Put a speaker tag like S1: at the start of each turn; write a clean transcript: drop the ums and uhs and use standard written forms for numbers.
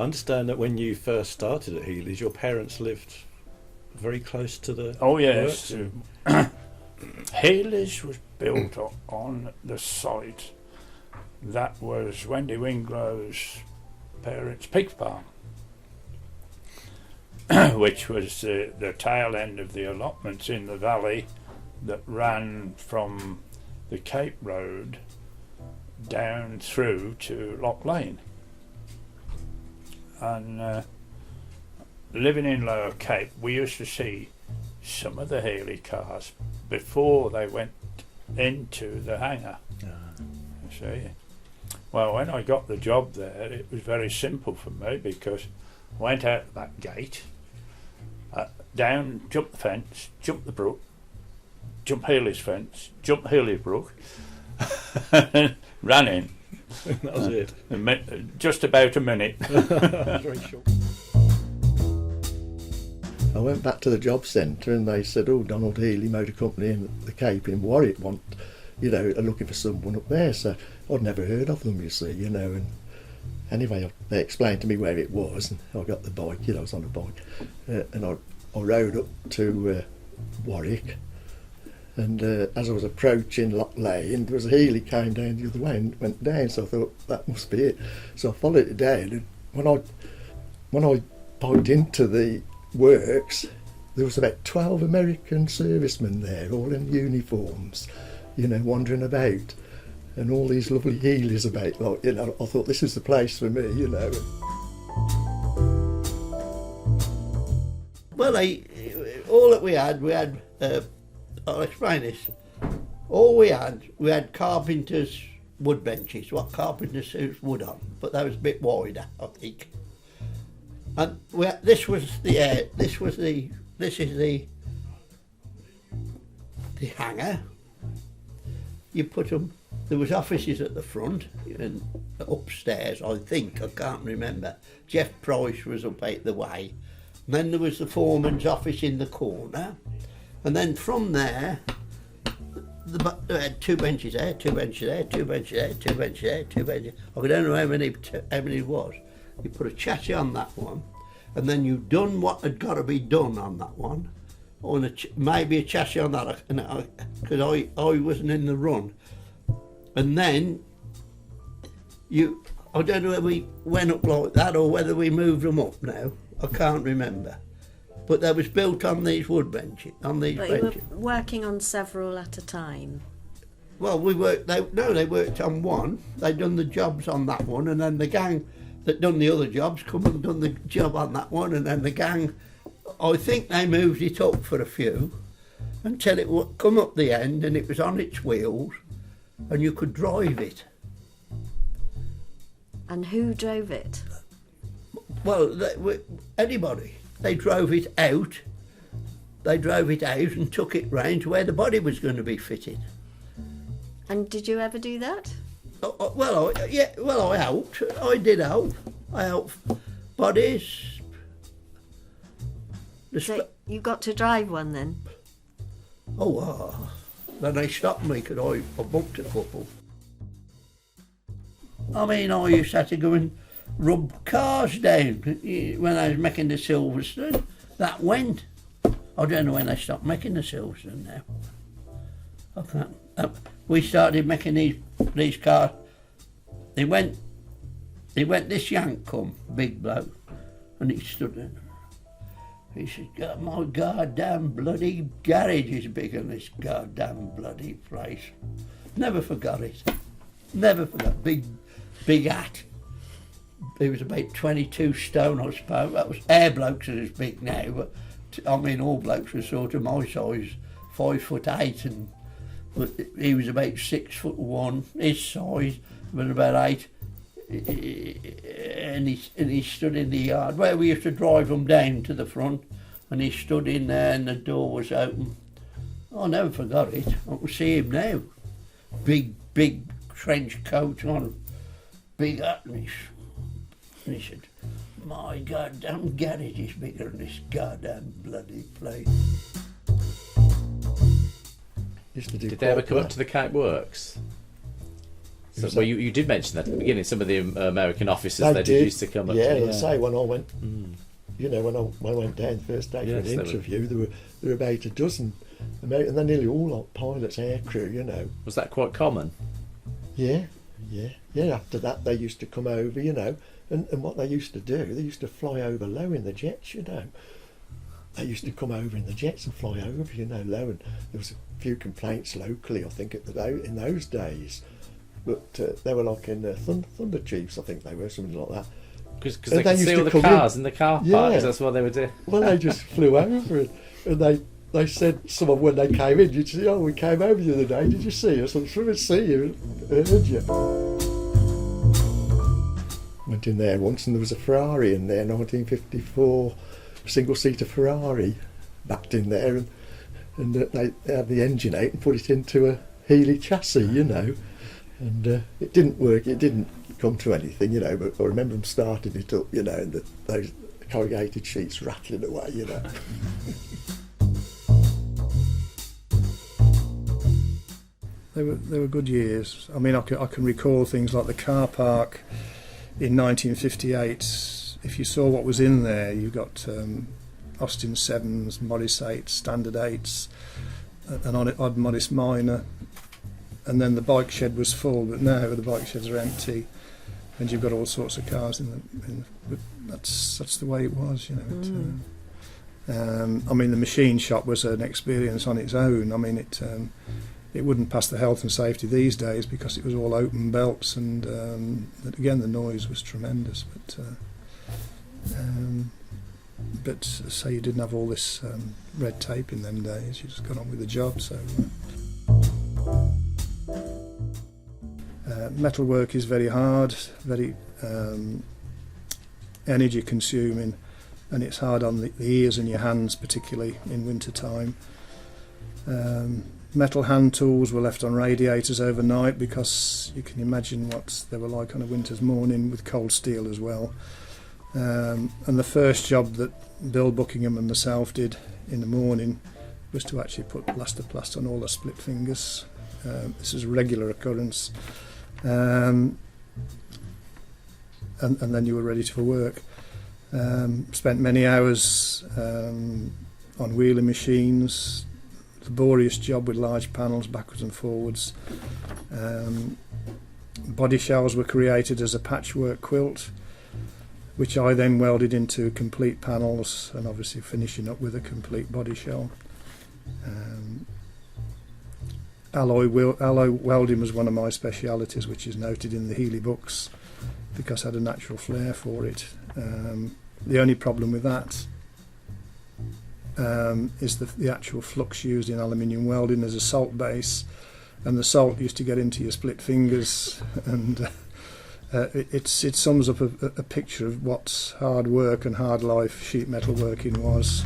S1: understand that when you first started at Healey's, your parents lived very close to the
S2: Oh yes,
S1: works.
S2: Healey's was built on the site that was Wendy Winglow's parents' pig farm, which was the tail end of the allotments in the valley that ran from the Cape Road down through to Lock Lane. And living in Lower Cape, we used to see some of the Healey cars before they went into the hangar. You see. Well, when I got the job there, it was very simple for me because I went out the back gate, down, jumped the fence, jumped the brook, jumped Healey's fence, jumped Healey's brook, and ran in.
S1: That was it.
S2: Just about a minute.
S1: Very short.
S3: I went back to the job centre and they said, oh, Donald Healey Motor Company in the Cape in Warwick are looking for someone up there. So I'd never heard of them, you see, and anyway, they explained to me where it was, and I got the bike, I was on a bike, and I rode up to Warwick, and as I was approaching Lock Lane, there was a Healey came down the other way and went down, so I thought, that must be it. So I followed it down, and when I biked into the works, there was about 12 American servicemen there, all in uniforms, wandering about, and all these lovely Healeys about, I thought this is the place for me,
S4: Well, all that we had, I'll explain this. All we had carpenters' wood benches, what carpenters suits wood on, but that was a bit wider, I think. And this is the hangar. You put them. There was offices at the front and upstairs. I can't remember. Jeff Price was up out the way. And then there was the foreman's office in the corner, and then from there, they had 2 benches there, 2 benches there, 2 benches there, 2 benches there, 2 benches. I don't know how many it was. You put a chassis on that one, and then you done what had got to be done on that one, or maybe a chassis on that, because I wasn't in the run. And then I don't know whether we went up like that or whether we moved them up now. I can't remember. But they was built on these wood benches.
S5: But you were working on several at a time?
S4: Well, they worked on one. They done the jobs on that one, and then the gang that done the other jobs come and done the job on that one, and then the gang, I think they moved it up for a few until it would come up the end and it was on its wheels and you could drive it.
S5: And who drove it?
S4: Well, anybody. They drove it out. They drove it out and took it round to where the body was going to be fitted.
S5: And did you ever do that?
S4: I helped. I did help. I helped bodies.
S5: So you got to drive one then?
S4: Then they stopped me because I bumped a couple. I mean, I used to have to go and rub cars down when I was making the Silverstone. That went. I don't know when they stopped making the Silverstone now. I can't. We started making these cars. They went. This yank come, big bloke, and he stood there. He said, my goddamn bloody garage is bigger than this goddamn bloody place. Never forgot it. Never forgot. Big hat. He was about 22 stone, I suppose. That was air blokes are as big now, but I mean all blokes were sort of my size, 5'8", and but he was about 6'1". His size was about 8, and he stood in the yard where we used to drive them down to the front, and he stood in there, and the door was open. I never forgot it. I can see him now. Big trench coat on, big hat, and he said, my goddamn garage is bigger than this goddamn bloody place.
S1: Did they ever come up to the Cape Works?
S6: So, well, you did mention that at the beginning. Some of the American officers they did used to come up.
S3: Yeah,
S6: to,
S3: as I say, when I went, you know, when I went down the first day for
S6: Yes,
S3: an interview, there were about a dozen, and they're nearly all like pilots, aircrew, you know.
S6: Was that quite common?
S3: Yeah. After that, they used to come over, you know, and what they used to do, they used to fly over low in the jets, you know. They used to come over in the jets and fly over, you know, low, and there was a few complaints locally, I think, in those days. But they were like in Thunder Chiefs, I think they were, something like that.
S6: Because
S3: And
S6: they could
S3: used
S6: see
S3: to
S6: all the
S3: come
S6: cars
S3: in.
S6: in the car park.
S3: Yeah.
S6: That's what they were doing.
S3: Well, they just flew over, and they said, someone when they came in, you'd say, oh, we came over the other day, did you see us? I'm sure I'd see you, heard you. Went in there once and there was a Ferrari in there, 1954, single-seater Ferrari, backed in there, and they had the engine out and put it into a Healey chassis, you know, and it didn't work, it didn't come to anything, you know, but I remember them starting it up, you know, and those corrugated sheets rattling away, you know.
S7: They were good years. I mean, I can recall things like the car park in 1958. If you saw what was in there, you got Austin 7s, Morris 8s, Standard 8s, an odd Morris Minor, and then the bike shed was full. But now the bike sheds are empty, and you've got all sorts of cars but that's the way it was, you know. I mean, the machine shop was an experience on its own. I mean, it wouldn't pass the health and safety these days because it was all open belts, and again the noise was tremendous. But say you didn't have all this red tape in them days. You just got on with the job. So metalwork is very hard, very energy consuming, and it's hard on the ears and your hands, particularly in winter time. Metal hand tools were left on radiators overnight because you can imagine what they were like on a winter's morning with cold steel as well. And the first job that Bill Buckingham and myself did in the morning was to actually put plaster on all the split fingers. This is a regular occurrence. And then you were ready for work. Spent many hours on wheeling machines, laborious job with large panels backwards and forwards. Body shells were created as a patchwork quilt, which I then welded into complete panels, and obviously finishing up with a complete body shell. Alloy welding was one of my specialities, which is noted in the Healey books because I had a natural flair for it. The only problem with that is the actual flux used in aluminium welding. There's a salt base, and the salt used to get into your split fingers, and it sums up a picture of what hard work and hard life sheet metal working was.